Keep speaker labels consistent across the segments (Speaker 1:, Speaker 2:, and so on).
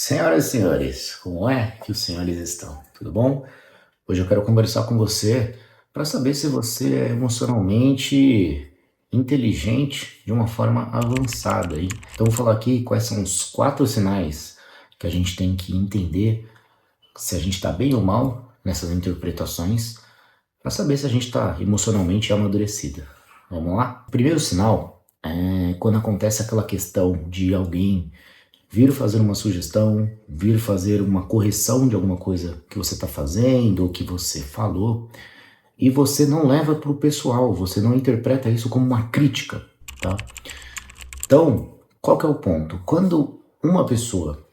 Speaker 1: Senhoras e senhores, como é que os senhores estão? Tudo bom? Hoje eu quero conversar com você para saber se você é emocionalmente inteligente de uma forma avançada, hein? Então vou falar aqui quais são os 4 sinais que a gente tem que entender se a gente está bem ou mal nessas interpretações para saber se a gente está emocionalmente amadurecida. Vamos lá? O primeiro sinal é quando acontece aquela questão de alguém vir fazer uma sugestão, vir fazer uma correção de alguma coisa que você está fazendo ou que você falou, e você não leva para o pessoal, você não interpreta isso como uma crítica, tá? Então, qual que é o ponto? Quando uma pessoa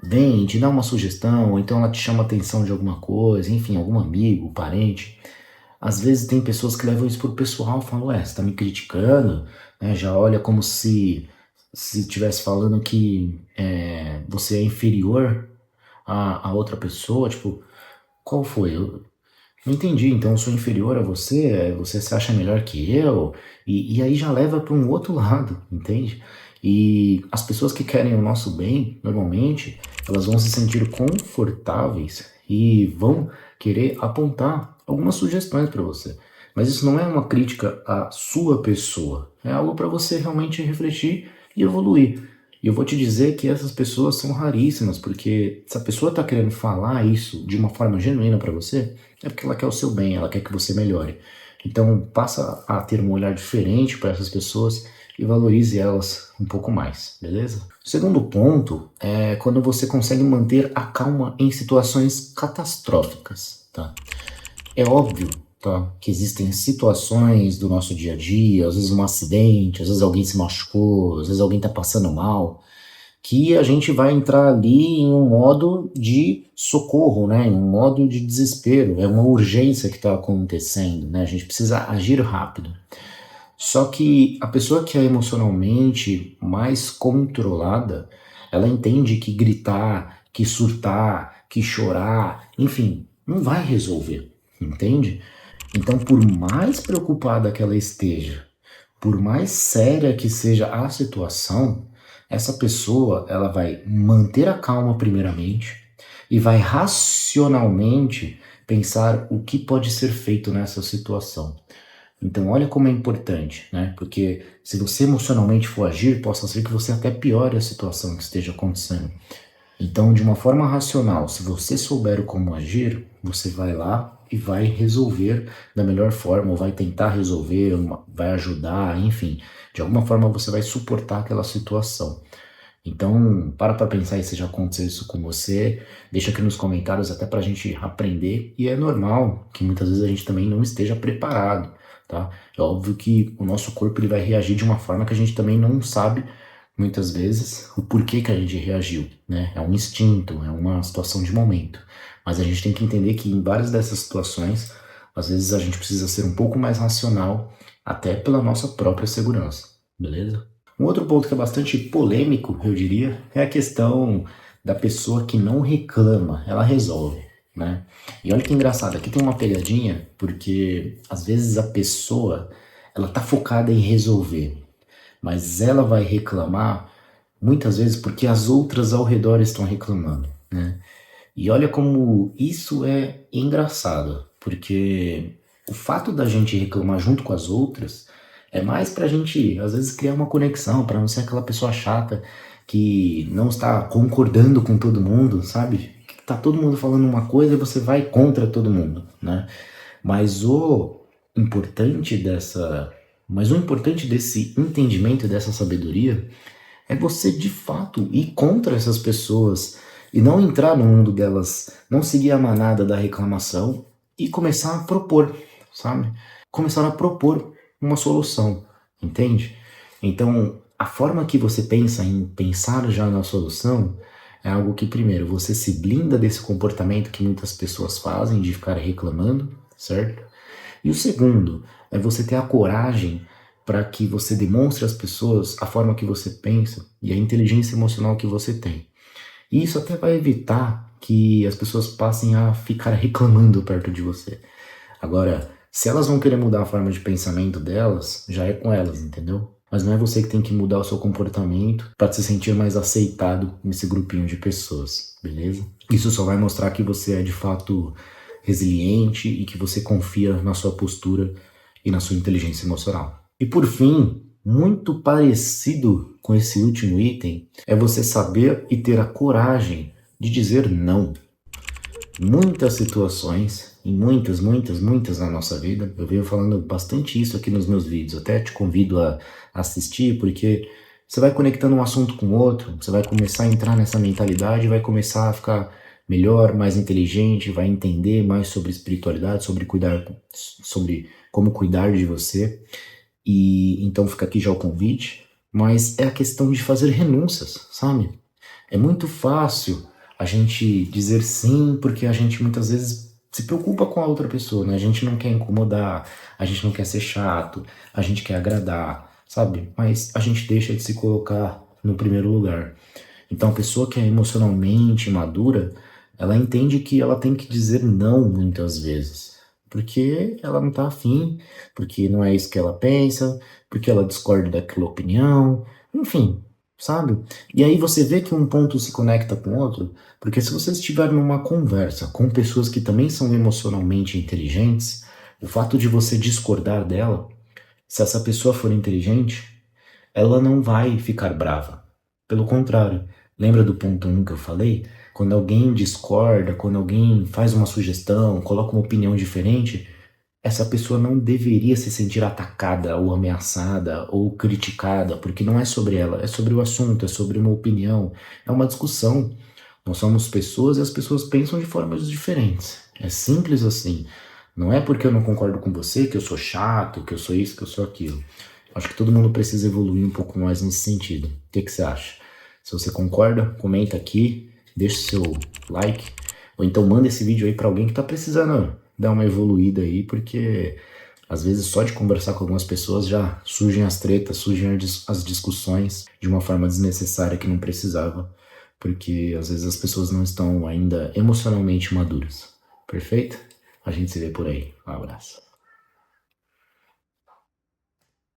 Speaker 1: vem e te dá uma sugestão, ou então ela te chama a atenção de alguma coisa, enfim, algum amigo, parente, às vezes tem pessoas que levam isso pro pessoal, falam, ué, você tá me criticando, né? Já olha como se estivesse falando que você é inferior a outra pessoa, tipo, qual foi? Eu não entendi, então eu sou inferior a você, você se acha melhor que eu, e aí já leva para um outro lado, entende? E as pessoas que querem o nosso bem, normalmente, elas vão se sentir confortáveis e vão querer apontar algumas sugestões para você. Mas isso não é uma crítica à sua pessoa, é algo para você realmente refletir e evoluir. E eu vou te dizer que essas pessoas são raríssimas, porque se a pessoa está querendo falar isso de uma forma genuína para você, é porque ela quer o seu bem, ela quer que você melhore. Então, passa a ter um olhar diferente para essas pessoas e valorize elas um pouco mais, beleza? O segundo ponto é quando você consegue manter a calma em situações catastróficas, tá? É óbvio, tá, que existem situações do nosso dia a dia, às vezes um acidente, às vezes alguém se machucou, às vezes alguém tá passando mal, que a gente vai entrar ali em um modo de socorro, né? Em um modo de desespero. É uma urgência que está acontecendo, né? A gente precisa agir rápido. Só que a pessoa que é emocionalmente mais controlada, ela entende que gritar, que surtar, que chorar, enfim, não vai resolver, entende? Então, por mais preocupada que ela esteja, por mais séria que seja a situação, essa pessoa ela vai manter a calma primeiramente e vai racionalmente pensar o que pode ser feito nessa situação. Então, olha como é importante, né? Porque se você emocionalmente for agir, possa ser que você até piore a situação que esteja acontecendo. Então, de uma forma racional, se você souber como agir, você vai lá e vai resolver da melhor forma, ou vai tentar resolver, vai ajudar, enfim. De alguma forma você vai suportar aquela situação. Então, para pensar aí se já aconteceu isso com você, deixa aqui nos comentários até para a gente aprender. E é normal que muitas vezes a gente também não esteja preparado, tá? É óbvio que o nosso corpo ele vai reagir de uma forma que a gente também não sabe, muitas vezes, o porquê que a gente reagiu, né? É um instinto, é uma situação de momento. Mas a gente tem que entender que em várias dessas situações, às vezes a gente precisa ser um pouco mais racional, até pela nossa própria segurança, beleza? Um outro ponto que é bastante polêmico, eu diria, é a questão da pessoa que não reclama, ela resolve, né? E olha que engraçado, aqui tem uma pegadinha, porque às vezes a pessoa, ela tá focada em resolver, mas ela vai reclamar muitas vezes porque as outras ao redor estão reclamando, né? E olha como isso é engraçado, porque o fato da gente reclamar junto com as outras é mais pra gente, às vezes, criar uma conexão, pra não ser aquela pessoa chata que não está concordando com todo mundo, sabe? Que tá todo mundo falando uma coisa e você vai contra todo mundo, né? Mas o importante dessa, mas o importante desse entendimento e dessa sabedoria é você de fato ir contra essas pessoas e não entrar no mundo delas, não seguir a manada da reclamação e começar a propor, sabe? Começar a propor uma solução, entende? Então, a forma que você pensa em pensar já na solução é algo que, primeiro, você se blinda desse comportamento que muitas pessoas fazem de ficar reclamando, certo? E o segundo é você ter a coragem para que você demonstre às pessoas a forma que você pensa e a inteligência emocional que você tem. E isso até vai evitar que as pessoas passem a ficar reclamando perto de você. Agora, se elas vão querer mudar a forma de pensamento delas, já é com elas, entendeu? mas não é você que tem que mudar o seu comportamento para se sentir mais aceitado nesse grupinho de pessoas, beleza? Isso só vai mostrar que você é de fato resiliente e que você confia na sua postura e na sua inteligência emocional. E por fim, muito parecido com esse último item, é você saber e ter a coragem de dizer não. Muitas situações, em muitas na nossa vida, eu venho falando bastante isso aqui nos meus vídeos, até te convido a assistir, porque você vai conectando um assunto com o outro, você vai começar a entrar nessa mentalidade, vai começar a ficar melhor, mais inteligente, vai entender mais sobre espiritualidade, sobre como cuidar de você. E então fica aqui já o convite, mas é a questão de fazer renúncias, sabe? É muito fácil a gente dizer sim porque a gente muitas vezes se preocupa com a outra pessoa, né? A gente não quer incomodar, a gente não quer ser chato, a gente quer agradar, sabe? Mas a gente deixa de se colocar no primeiro lugar. Então a pessoa que é emocionalmente madura, ela entende que ela tem que dizer não muitas vezes. Porque ela não tá afim, porque não é isso que ela pensa, porque ela discorda daquela opinião, enfim, sabe? E aí você vê que um ponto se conecta com o outro, porque se você estiver numa conversa com pessoas que também são emocionalmente inteligentes, o fato de você discordar dela, se essa pessoa for inteligente, ela não vai ficar brava. Pelo contrário, lembra do ponto 1 que eu falei? Quando alguém discorda, quando alguém faz uma sugestão, coloca uma opinião diferente, essa pessoa não deveria se sentir atacada ou ameaçada ou criticada, porque não é sobre ela, é sobre o assunto, é sobre uma opinião, é uma discussão. Nós somos pessoas e as pessoas pensam de formas diferentes. É simples assim. Não é porque eu não concordo com você que eu sou chato, que eu sou isso, que eu sou aquilo. Acho que todo mundo precisa evoluir um pouco mais nesse sentido. O que você acha? Se você concorda, comenta aqui, deixa seu like, ou então manda esse vídeo aí para alguém que tá precisando dar uma evoluída aí, porque às vezes só de conversar com algumas pessoas já surgem as tretas, surgem as discussões de uma forma desnecessária que não precisava, porque às vezes as pessoas não estão ainda emocionalmente maduras. Perfeito? A gente se vê por aí. Um abraço.